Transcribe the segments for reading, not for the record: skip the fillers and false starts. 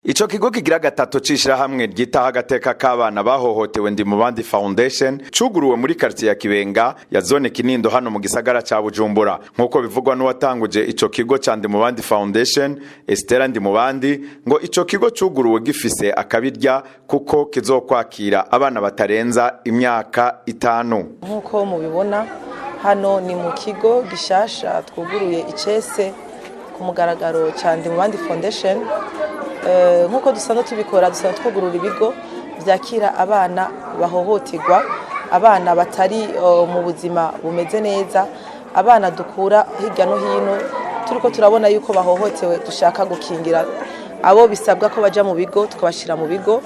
Ico kigo kigira gatatu cishirahamwe ryitaho agateka k'abana bahohotewe Ndi Mubandi Foundation cuguruwe muri quartier ya Kibenga ya zone Kinindo hano mu gisagara ca Bujumbura nkuko bivugwa n'uwatanguje ico kigo ca Ndi Mubandi Foundation Esther Ndi Mubandi ngo ico kigo cuguruwe gifise akabirya kuko kizokwakira abana batarenza imyaka 5 nkuko mubibona hano ni mu kigo gishasha twuguruye icese ku mugaragaro ca Ndi Mubandi Foundation. Nkuko dusanzwe tubikora dusanzwe twugurura ibigo byakira abana bahohoterwa, abana batari mu buzima bumeze neza, abana dukura hirya no hino turiko turabona yuko bahohotewe dushaka gukingira abo bisabwa ko baja mu bigo tukabashira mu bigo.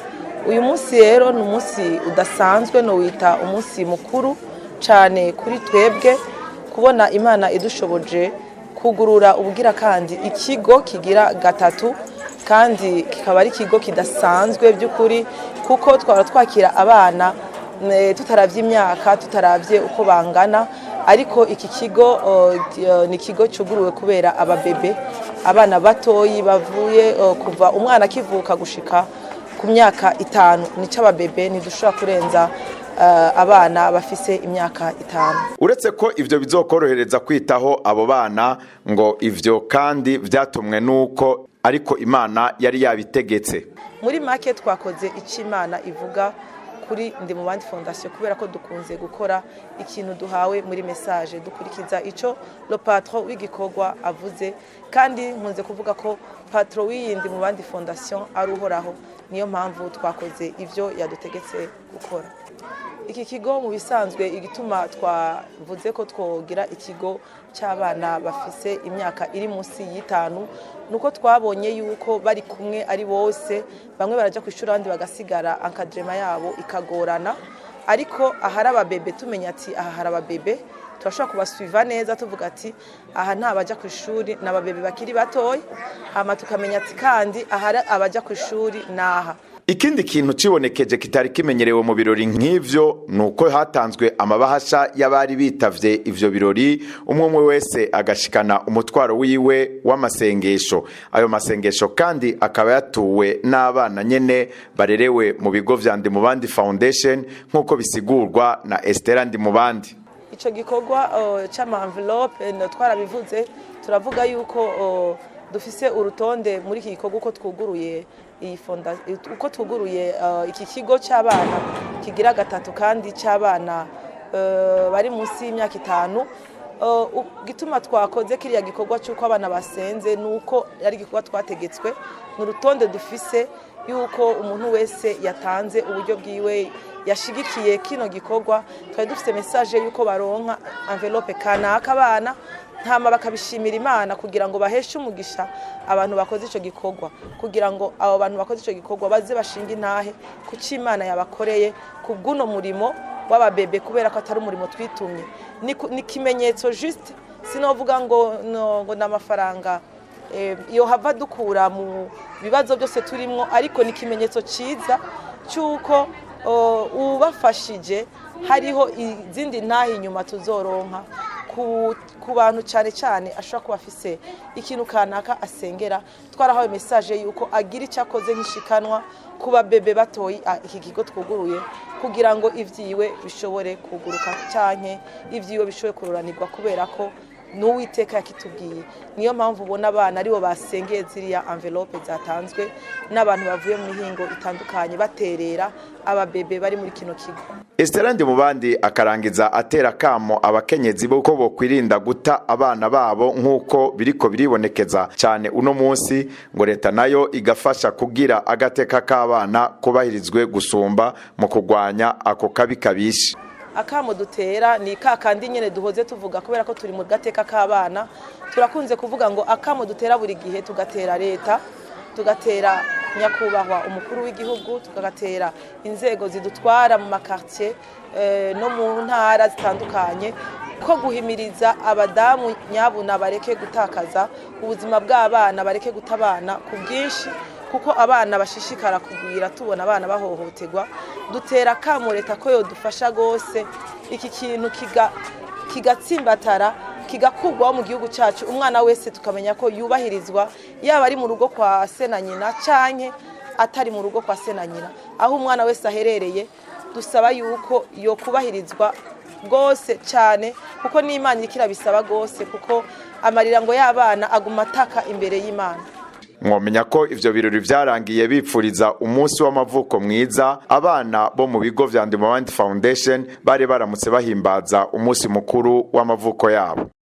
Uyu munsi rero ni umunsi udasanzwe no wita umunsi mukuru cyane kuri twebwe kubona Imana idushoboje kugurura ubugira kandi ikigo kigira gatatu kandi kikaba ari ikigo kidasanzwe by'ukuri kuko twara twakira abana tutaravye imyaka tutaravye uko bangana, ariko iki kigo ni ikigo cuguruwe kubera ababebe, abana batoyi bavuye kuva umwana kivuka gushika ku myaka 5 nico ababebe ntidushobora kurenza abana bafise imyaka 5. Uretse ko ivyo bizokorohereza kwitaho abo bana ngo ivyo kandi vyatumwe nuko ariko Imana yari yabitegetse. Muri make twakoze ico Imana ivuga kuri Ndi Mubandi Foundation kubera ko dukunze gukora ikintu duhawe muri message dukurikiza ico le patron w'igikorwa avuze, kandi nkunze kuvuga ko patron w'Indi Mubandi Foundation ari uhoraho, niyo mpamvu twakoze ivyo yadutegetse gukora. Iki kigo mu bisanzwe igituma twavuze ko twogira ikigo cy'abana bafise imyaka iri munsi y'5 nuko twabonye yuko bari kumwe ari bose, bamwe baraja kwishura abandi bagasigara encadrement yabo ikagorana, ariko ahari ababebe tumenya ati aha hari ababebe turashobora kubasuiva neza tuvuga ati aha nta baja kwishuri n'ababebe bakiri batoyi, hama tukamenya ati kandi ahari abaja kwishuri naha. Ikindi kintu cibonekeje kitari kimenyerewe mu birori nk'ivyo nuko hatanzwe amabahasha y'abari bitavye ivyo birori, umwe wese agashikana umutwaro wiwe w'amasengesho. Ayo masengesho kandi akaba yatuwe n'abana nyene barerewe mu bigo vya Ndi Mubandi Foundation nkuko bisigurwa na Esther Ndi Mubandi. Ico gikorwa c'ama envelope twarabivuze, turavuga yuko dufise urutonde muri iki gikorwa uko twuguruye uko twuguruye iki kigo cy'abana kigira gatatu kandi cy'abana bari munsi y'imyaka 5. Gituma twakoze kiriya gikorwa cy'uko abana basenze nuko ari gikorwa twategetswe mu rutonde dufise yuko umuntu wese yatanze uburyo bwiwe yashigikiye kino gikorwa. Twari dufite message yuko baronka envelope kanaka abana ntama bakabishimira Imana kugira ngo baheshe umugisha abantu bakoze ico gikorwa, kugira ngo abo bantu bakoze ico gikorwa baze bashinga intahe ku Imana yabakoreye ku bw'uno murimo w'ababebe, kubera ko atari umurimo twitumye. Ni kimenyetso juste, sinovuga ngo n'amafaranga iyo hava dukura mu bibazo byose turimwo, ariko ni kimenyetso ciza cyuko ubafashije hariho izindi ntahe inyuma tuzoronka ku bantu cyane ashobora kuba afise ikintu kanaka asengera. Twarahawe message yuko agira icyakoze nk'ishikanwa kuba bebe batoyi iki kigo twuguruye kugira ngo ivyiwe bishobore kuguruka canke ivyiwe bishobore kururanirwa, kubera ko n'Uwiteka yakitubwiye. Niyo mpamvu ubona abana aribo basengeye ziriya envelope zatanzwe n'abantu bavuye mu mihingo itandukanye baterera ababebe bari muri kino kigo. Esther Ndi Mubandi akarangiza atera kamo abakenyezi boko bokwirinda guta abana babo nkuko biriko biribonekeza cyane uno munsi, ngo leta nayo igafasha kugira agateka k'abana kubahirizwe gusumba mu kugwanya ako kabi kabisha. Akamo dutera ni kakandi nyene duhoze tuvuga, kubera ko turi mu gateka k'abana turakunze kuvuga ngo akamo dutera buri gihe, tugatera leta, tugatera nyakubahwa umukuru w'igihugu, tugatera inzego zidutwara mu makartier no mu ntara zitandukanye, ko guhimiriza abadamu nyabuna bareke gutakaza ubuzima bw'abana, bareke gutabana ku bwinshi, kuko abana bashishikara kugwira tubona abana bahohoterwa. Dutera kamo leta ko yo dufasha gose iki kintu kigatsimbatara kigakurwaho mu gihugu cyacu, umwana wese tukamenya ko yubahirizwa, yaba ari mu rugo kwa se na nyina canke atari mu rugo kwa se na nyina. Aho umwana wese aherereye dusaba yuko yo kubahirizwa gose cyane, kuko n'Imana ikira bisaba gose, kuko amarira ngo y'abana aguma ataka imbere y'Imana. Mwomenya ko ivyo birori vyarangiye bipfuriza umunsi w'amavuko mwiza abana bo mu bigo vya Ndimubandi Foundation bari baramutse bahimbaza umunsi mukuru w'amavuko yabo.